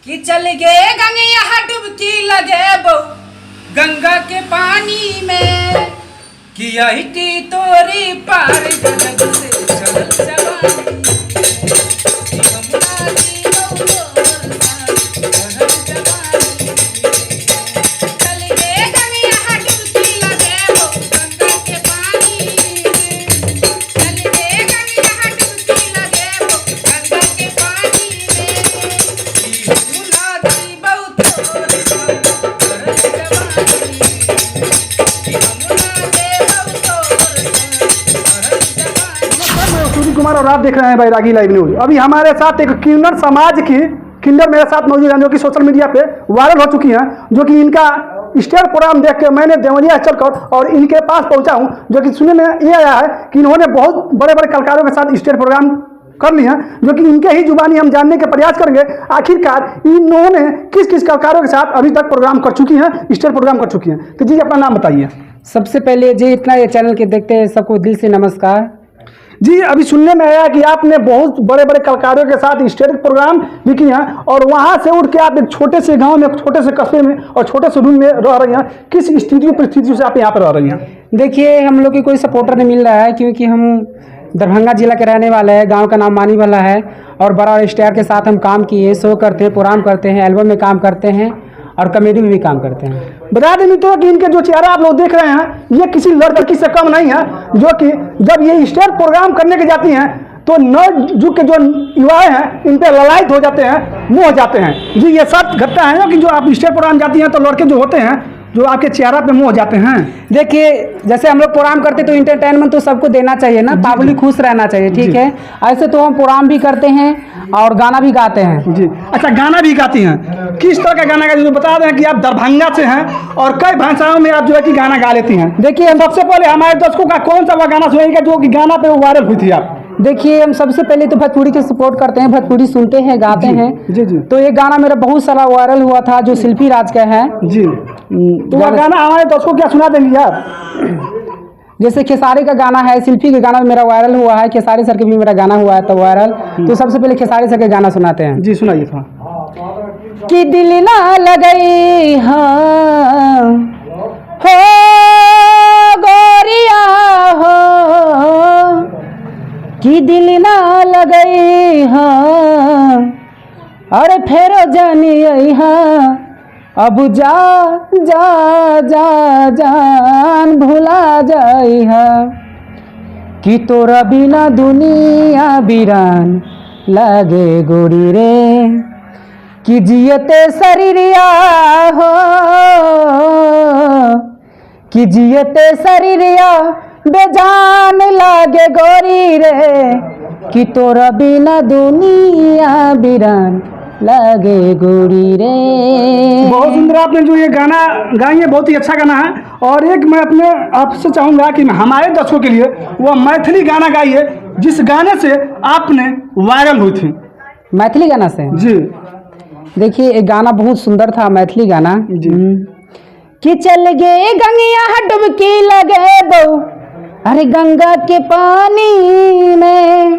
कि चल गे गंगा डुबकी लगे बो गंगा के पानी में कि यही तोरी पार गजब से चल जवानी कि हमरा जीवन चढ़ल जवानी चल गे गंगा डुबकी लगे बो गंगा के पानी में चल गे गंगा डुबकी लगे बो गंगा के पानी कुमार और आप देख रहे हैं बैरागी लाइव न्यूज। अभी हमारे साथ एक किन्नर समाज की किन्नर मेरे साथ मौजूद हैं जो कि सोशल मीडिया पे वायरल हो चुकी हैं, जो कि इनका स्टेज प्रोग्राम देख के मैंने देवरिया चलकर और इनके पास पहुंचा हूं, जो कि सुनने में ये आया है कि इन्होंने बहुत बड़े बड़े कलाकारों के साथ स्टेज प्रोग्राम कर लिए हैं, जो कि इनके ही जुबानी हम जानने के प्रयास करेंगे आखिरकार इन्होंने किस किस कलाकारों के साथ अभी तक प्रोग्राम कर चुकी हैं, स्टेज प्रोग्राम कर चुकी हैं। तो जी अपना नाम बताइए। सबसे पहले जी इतना ये चैनल के देखते हैं सबको दिल से नमस्कार जी। अभी सुनने में आया कि आपने बहुत बड़े बड़े कलाकारों के साथ स्टेज प्रोग्राम भी किए हैं और वहां से उठ के आप एक छोटे से गांव में, छोटे से कस्बे में और छोटे से रूम में रह रही हैं। किस स्थिति परिस्थिति से आप यहाँ पर रह रही हैं? देखिए हम लोग की कोई सपोर्टर नहीं मिल रहा है क्योंकि हम दरभंगा जिला के रहने वाले हैं। गांव का नाम मानी वाला है और बड़ा स्टार के साथ हम काम किए, शो करते हैं, प्रोग्राम करते हैं, एल्बम में काम करते हैं और कॉमेडी में भी काम करते हैं। बता दें मित्रों कि इनके जो चेहरा आप लोग देख रहे हैं ये किसी लड़की से कम नहीं है, जो कि जब ये स्टेज प्रोग्राम करने के जाती हैं तो नव युग के जो युवाएं हैं इन पर ललायत हो जाते हैं, मुँह हो जाते हैं। जी ये सच घटना है ना कि जो आप स्टेज प्रोग्राम जाती हैं तो लड़के जो होते हैं जो आपके चेहरा पे मुँह हो जाते हैं। देखिए जैसे हम लोग प्रोग्राम करते तो इंटरटेनमेंट तो सबको देना चाहिए ना, पब्लिक खुश रहना चाहिए, ठीक है। ऐसे तो हम प्रोग्राम भी करते हैं और गाना भी गाते हैं। जी अच्छा, गाना भी गाती हैं? किस तरह का गाना गाती हैं? बता दें कि आप दरभंगा से हैं और कई भाषाओं में आप जो है कि गाना गा लेती हैं। देखिए हम सबसे पहले हमारे दर्शकों का कौन सा वह गाना सुनेंगे जो कि गाना पे वायरल हुई थी आप? देखिए हम सबसे पहले तो भोजपुरी के सपोर्ट करते हैं, भोजपुरी सुनते हैं, गाते हैं। जी जी। तो ये गाना मेरा बहुत सारा वायरल हुआ था जो शिल्पी राज का है। जी तो वह गाना हमारे दर्शकों क्या सुना देंगे आप? जैसे खेसारी का गाना है, शिल्पी का गाना मेरा वायरल हुआ है, खेसारी सर के भी मेरा गाना हुआ है तो वायरल। तो सबसे पहले खेसारी सर के गाना सुनाते हैं। जी सुनाइए थोड़ा। कि दिल ना लगई हाँ हो गोरिया हो, कि दिल ना लगई हाँ अरे फेरो जानी हाँ अब जा जा जा जान भुला जाई हाँ, कि तोरा बिना दुनिया बिरान लागे गोरी रे, कि जियते शरीरिया हो, कि जियते शरीरिया बेजान लागे गोरी रे, कि तोरा बिना दुनिया बिरान लागे गोरी रे। बहुत सुंदर आपने जो ये गाना गाई है, बहुत ही अच्छा गाना है। और एक मैं अपने आपसे चाहूँगा कि हमारे दर्शकों के लिए वो मैथिली गाना गाई है जिस गाने से आपने वायरल हुई थी। मैथिली गाना से? जी देखिए एक गाना बहुत सुंदर था मैथिली गाना। जी। कि चल गे गंगिया डुबकी लगे बो अरे गंगा के पानी में,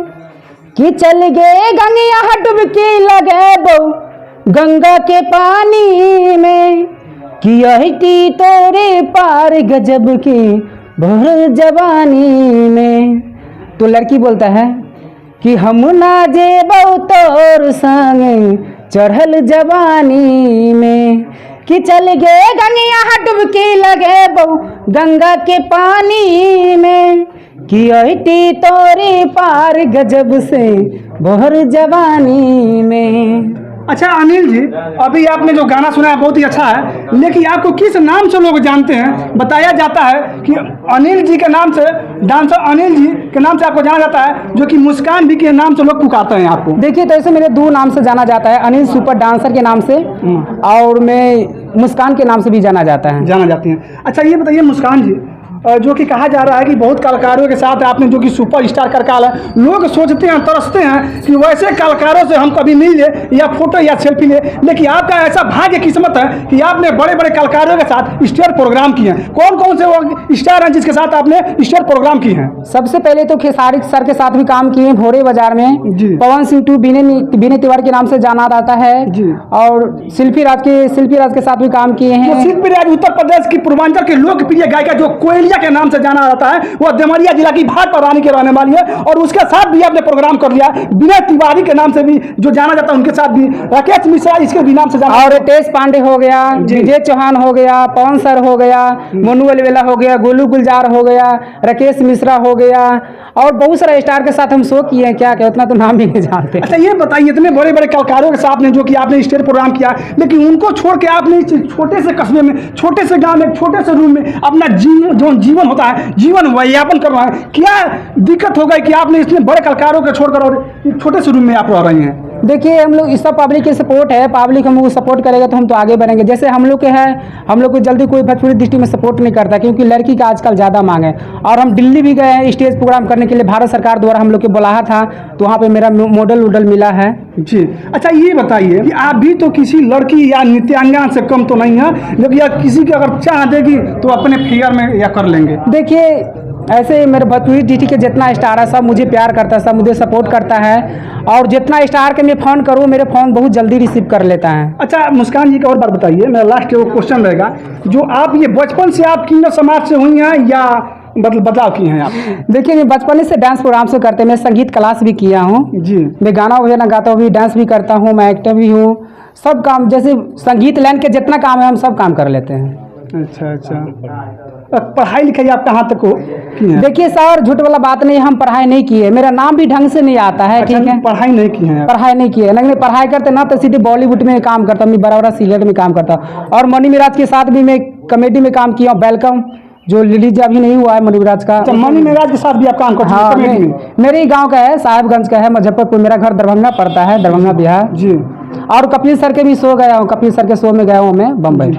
कि चल गे गंगिया डुबकी लगे बो गंगा के पानी में, कि यही तोरे पार गजब की भर जवानी में। तो लड़की बोलता है कि हम ना जेबो तोर संग चढ़ल जवानी में, कि चल गे गंगिया डुबकी लगे बो गंगा के पानी में, कि यही तोरे पार गजब से भर जवानी में। अच्छा अनिल जी, अभी आपने जो गाना सुना है बहुत ही अच्छा है, लेकिन आपको किस नाम से लोग जानते हैं? बताया जाता है कि अनिल जी के नाम से, डांसर अनिल जी के नाम से आपको जाना जाता है, जो कि मुस्कान भी के नाम से लोग पुकारते हैं आपको। देखिए तो ऐसे मेरे दो नाम से जाना जाता है, अनिल सुपर डांसर के नाम से और मैं मुस्कान के नाम से भी जाना जाता है। जाना जाती हैं। अच्छा ये बताइए मुस्कान जी, जो कि कहा जा रहा है कि बहुत कलाकारों के साथ आपने जो कि सुपर स्टार कर काल है, लोग सोचते हैं, तरसते हैं कि वैसे कलाकारों से हम कभी मिल ले या फोटो या सेल्फी ले, लेकिन आपका ऐसा भाग्य किस्मत है कि आपने बड़े बड़े कलाकारों के साथ स्टेज प्रोग्राम किए हैं। कौन कौन से वो स्टार हैं जिसके साथ आपने स्टेज प्रोग्राम किए हैं? सबसे पहले तो खेसारी सर के साथ भी काम किए हैं भोरे बाजार में। जी। पवन सिंह टू बीने तिवारी के नाम से जाना जाता है। जी। और शिल्पी राज के साथ भी काम किए हैं। शिल्पी राज उत्तर प्रदेश की पूर्वांचल की लोकप्रिय गायिका जो कोयलिया के नाम से जाना जाता है, वह देवरिया जिला की भाटपारा रानी के रहने वाली है और उसके साथ भी आपने प्रोग्राम कर लिया। विनय तिवारी के नाम से भी जो जाना जाता है, उनके साथ भी राकेश मिश्रा इसके भी नाम से जाना, और रितेश पांडे हो गया, विजय चौहान हो गया, पवन सर हो गया, मोनू अलवेला हो गया, गोलू गुलजार हो गया, राकेश मिश्रा हो गया, और बहुत सारे स्टार के साथ हम शो किए हैं। क्या उतना तो नाम भी नहीं जानते। अच्छा ये बताइए, इतने बड़े बड़े कलाकारों के साथ में जो कि आपने स्टेज प्रोग्राम किया, लेकिन उनको छोड़ के आपने इस छोटे से कस्बे में, छोटे से गांव में, छोटे से रूम में अपना जीवन होता है, जीवन व्यापन कर रहे हैं, क्या दिक्कत हो गई कि आपने इतने बड़े कलाकारों को छोड़कर और छोटे से रूम में आप रह रही हैं? देखिए, हम लोग इस सब पब्लिक की सपोर्ट है, पब्लिक हमको सपोर्ट करेगा तो हम तो आगे बढ़ेंगे। जैसे हम लोग के हैं, हम लोग को जल्दी कोई भोजपुरी डिस्ट्रिक्ट में सपोर्ट नहीं करता, क्योंकि लड़की का आजकल ज़्यादा मांग है। और हम दिल्ली भी गए हैं स्टेज प्रोग्राम करने के लिए, भारत सरकार द्वारा हम लोग को बुलाया था, तो वहाँ पे मेरा मॉडल मिला है। जी। अच्छा ये बताइए कि आप भी तो किसी लड़की या नृत्यांगना से कम तो नहीं है, लेकिन या किसी की अगर चाह देगी तो अपने फिगर में या कर लेंगे? देखिए, ऐसे मेरे भोजपुरी डिस्ट्रिक्ट के जितना स्टार है सब मुझे प्यार करता है, सब मुझे सपोर्ट करता है, और जितना स्टार के मैं फ़ोन करूँ मेरे फ़ोन बहुत जल्दी रिसीव कर लेता है। अच्छा मुस्कान जी, का और बात बताइए, मेरा लास्ट वो क्वेश्चन रहेगा, जो आप ये बचपन से आप किन्नर समाज से हुई हैं या बदलाव किए हैं आप? देखिए, मैं बचपन से डांस प्रोग्राम से करते, मैं संगीत क्लास भी किया हूँ जी। मैं गाना वगैरह गाता हूँ, डांस भी करता हूँ, मैं एक्टर भी हूँ, सब काम जैसे संगीत लाइन के जितना काम है हम सब काम कर लेते हैं। अच्छा। पढ़ाई लिखाई आप कहाँ तक की है? देखिए सर, झूठ वाला बात नहीं, हम पढ़ाई नहीं किए, मेरा नाम भी ढंग से नहीं आता है। अच्छा, ठीक है, पढ़ाई नहीं की है? पढ़ाई नहीं की है, लेकिन पढ़ाई करते ना तो सीधे बॉलीवुड में काम करता, मैं बड़ा सीरियल में काम करता, और मनी मिराज के साथ भी मैं कॉमेडी में काम किया हूँ, वेलकम जो रिलीज अभी नहीं हुआ है मनी मिराज का। अच्छा, मनी मिराज के साथ भी आप काम करते हैं? हाँ, मेरे ही गाँव का है, साहेबगंज का है, मुजफ्फरपुर, मेरा घर दरभंगा पड़ता है, दरभंगा बिहार। जी। और कपिल सर के भी शो गया हूँ, कपिल सर के शो में गया हूँ मैं बम्बई।